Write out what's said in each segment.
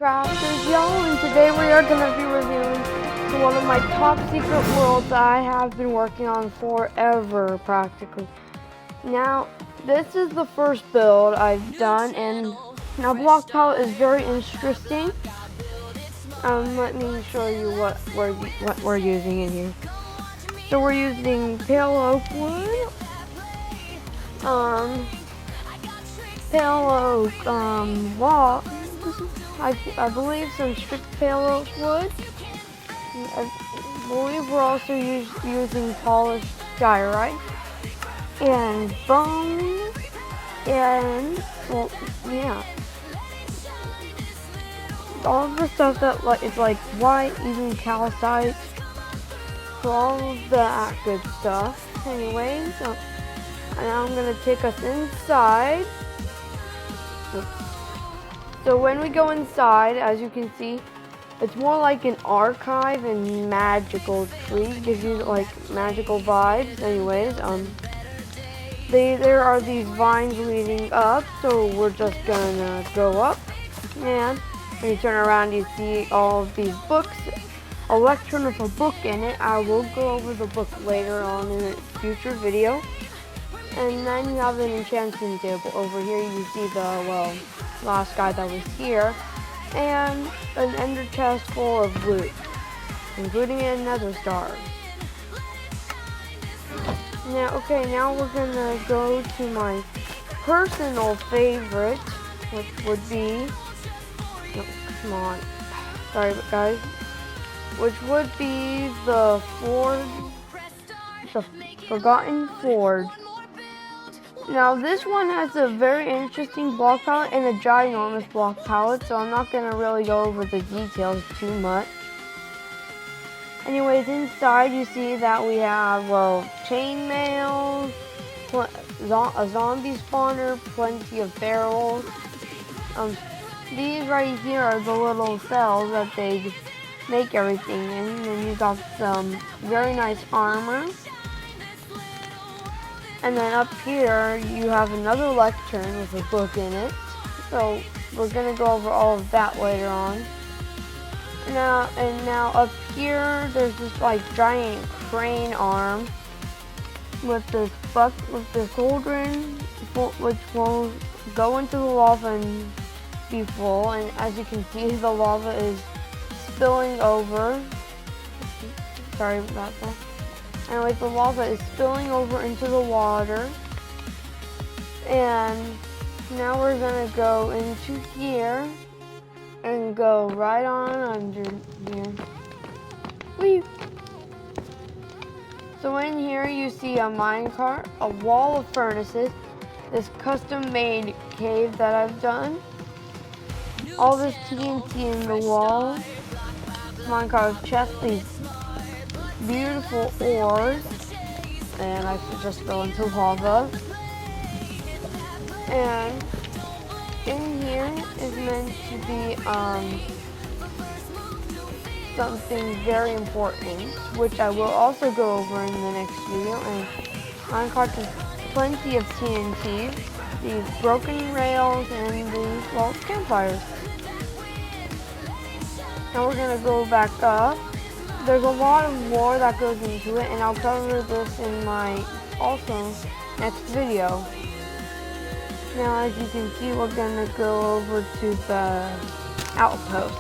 Crafters, y'all, and today we are going to be reviewing one of my top secret worlds I have been working on forever, practically. Now, this is the first build I've done, and now block palette is very interesting. Let me show you what we're using in here. So we're using pale oak wood, pale oak wall. I believe some strict pale oak wood. I believe we're also using polished diorite and bone and, well, yeah, all of the stuff that is like white, even calcite, so all of that good stuff. Anyways, now I'm gonna take us inside. So when we go inside, as you can see, it's more like an archive and magical tree. It gives you like magical vibes. Anyways, there are these vines leading up, so we're just gonna go up. And when you turn around, you see all of these books. A lectern with a book in it. I will go over the book later on in a future video. And then you have an enchanting table. Over here you see the, last guy that was here. And an ender chest full of loot, including a nether star. Now we're gonna go to my personal favorite, which would be, no, come on, sorry guys, which would be the Forgotten Forge. Now this one has a very interesting block palette and a ginormous block palette, so I'm not going to really go over the details too much. Anyways, inside you see that we have, chainmail, a zombie spawner, plenty of barrels. These right here are the little cells that they make everything in, and then you got some very nice armor. And then up here, you have another lectern with a book in it. So we're gonna go over all of that later on. Now up here, there's this like giant crane arm with this cauldron, which will go into the lava and be full. And as you can see, the lava is spilling over. Sorry about that. Anyway, the lava is spilling over into the water. And now we're gonna go into here and go right on under here. Whee! So in here you see a minecart, a wall of furnaces, this custom-made cave that I've done, all this TNT in the wall, minecart with chests, these beautiful ores, and I just fell into lava. And in here is meant to be something very important, which I will also go over in the next video. And minecart has plenty of TNT, these broken rails, and these campfires. Now we're gonna go back up. There's a lot of lore that goes into it, and I'll cover this in my next video. Now, as you can see, we're gonna go over to the outpost.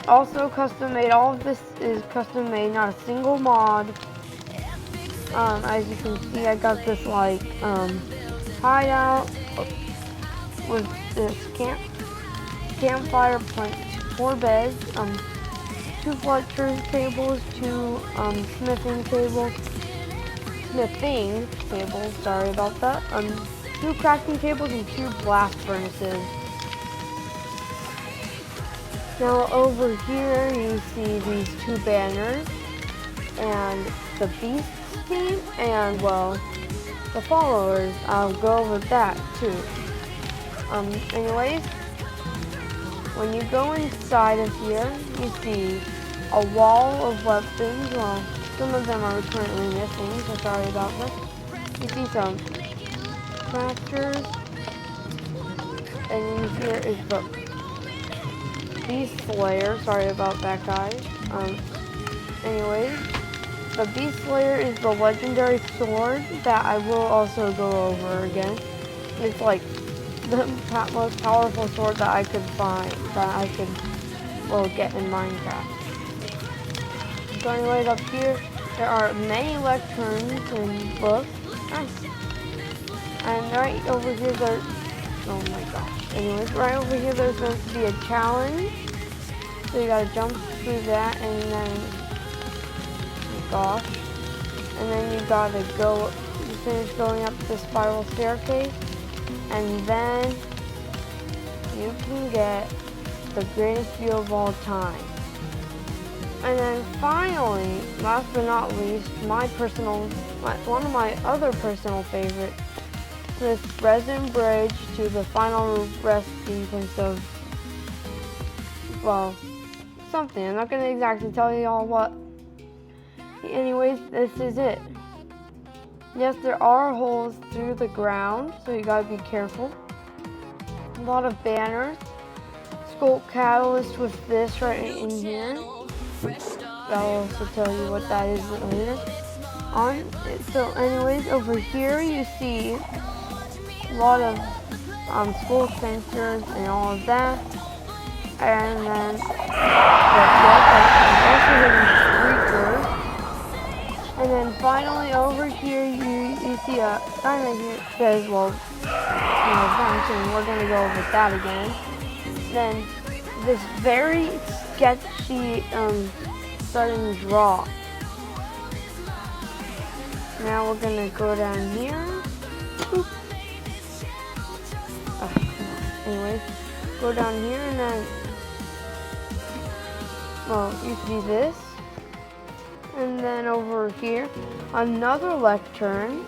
Also custom made. All of this is custom made, not a single mod. As you can see, I got this like hideout with this campfire, 4 beds, 2 fletcher's tables, 2 smithing tables, sorry about that, 2 crafting tables, and 2 blast furnaces. Now over here you see these 2 banners, and the beast team, and the followers. I'll go over that too. Anyways, when you go inside of here, you see a wall of weapons. Well, some of them are currently missing, so sorry about that. You see some crafters, and in here is books. Beast Slayer. Sorry about that, guys. Anyways, the Beast Slayer is the legendary sword that I will also go over again. It's like the most powerful sword that I could find, that I could, well, get in Minecraft. So anyways, up here, there are many lecterns and books. And right over here, there's, oh my gosh. Anyways, right over here, there's going to be a challenge. So you gotta jump through that, and then, oh gosh. And then you gotta go, you finish going up the spiral staircase, and then you can get the greatest view of all time. And then finally, last but not least, one of my other personal favorites, this resin bridge to the final rest sequence of, well, something. I'm not going to exactly tell you all what. Anyways, this is it. Yes, there are holes through the ground, so you got to be careful. A lot of banners. Sculpt catalyst with this right in here. I'll also tell you what that is later on. So anyways, over here you see a lot of school sensors and all of that. And then also hitting speakers. And then finally over here you see a sign that here says, well, and we're gonna go over that again. Then this very sketchy sudden drop. Now we're gonna go down here. Anyways, go down here and then, well, you see this. And then over here, another lectern.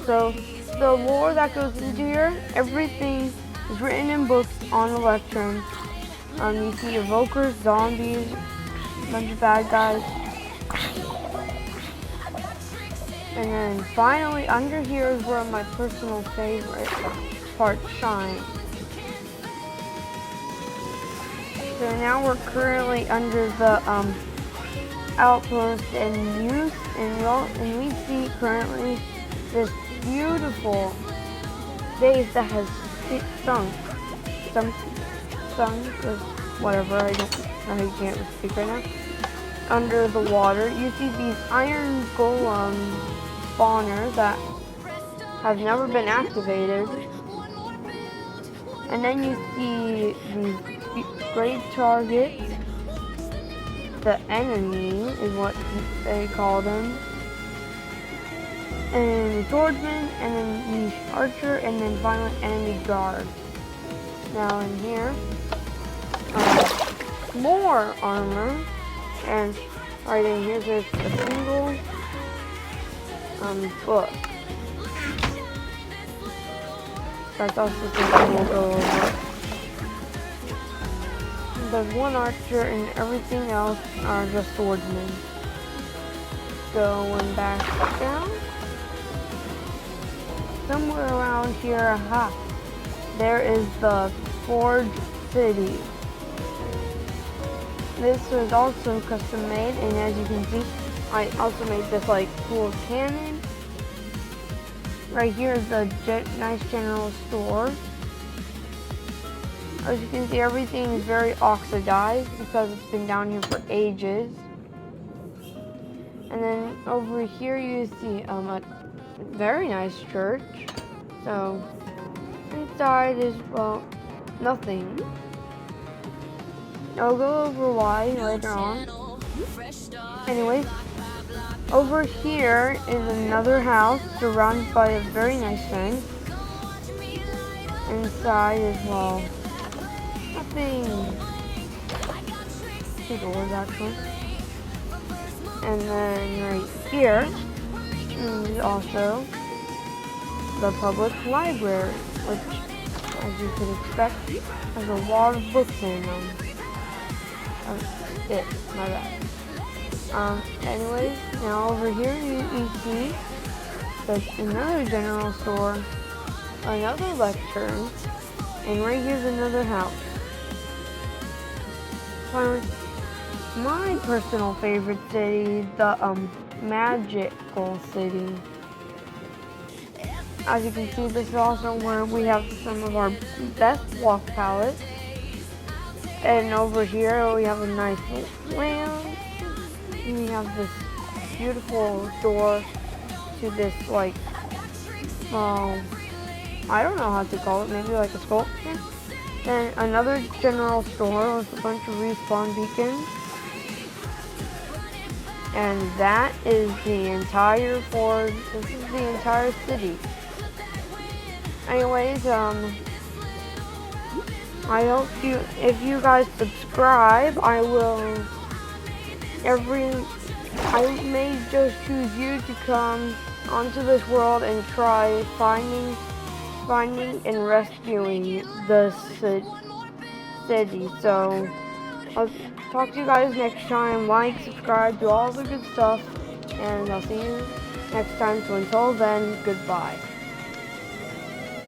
So the lore that goes into here, everything is written in books on the lectern. You see evokers, zombies, a bunch of bad guys. And then finally, under here is where my personal favorite part shines. So now we're currently under the outpost and we see currently this beautiful base that has sunk, whatever, I don't know how you can't speak right now. Under the water, you see these iron golem spawners that have never been activated. And then you see these great targets. The enemy is what they call them. And the swordsman, and then the archer, and then finally enemy guard. Now in here, more armor, and right in here there's a single book. That's also something we'll go over. There's one archer and everything else are just swordsmen. Going back down. Somewhere around here, there is the Forge City. This was also custom made, and as you can see, I also made this like cool cannon. Right here is a nice general store. As you can see, everything is very oxidized because it's been down here for ages. And then over here you see a very nice church. So inside is, well, nothing. I'll go over why later on. Anyways, over here is another house surrounded by a very nice fence. Inside is, well, nothing. Two doors actually. And then right here is also the public library, which, as you could expect, has a lot of books in them. My bad. Anyways, now over here you see there's another general store, another lectern, And right here's another house. Finally, my personal favorite city, the magical city. As you can see, this is also where we have some of our best block palettes. And over here we have a nice lamp. And we have this beautiful door to this, like, I don't know how to call it, maybe like a sculpture. Then another general store with a bunch of respawn beacons. And that is the entire this is the entire city. Anyways, I hope if you guys subscribe, I may just choose you to come onto this world and try finding and rescuing the city. So I'll talk to you guys next time. Like, subscribe, do all the good stuff, and I'll see you next time. So until then, goodbye.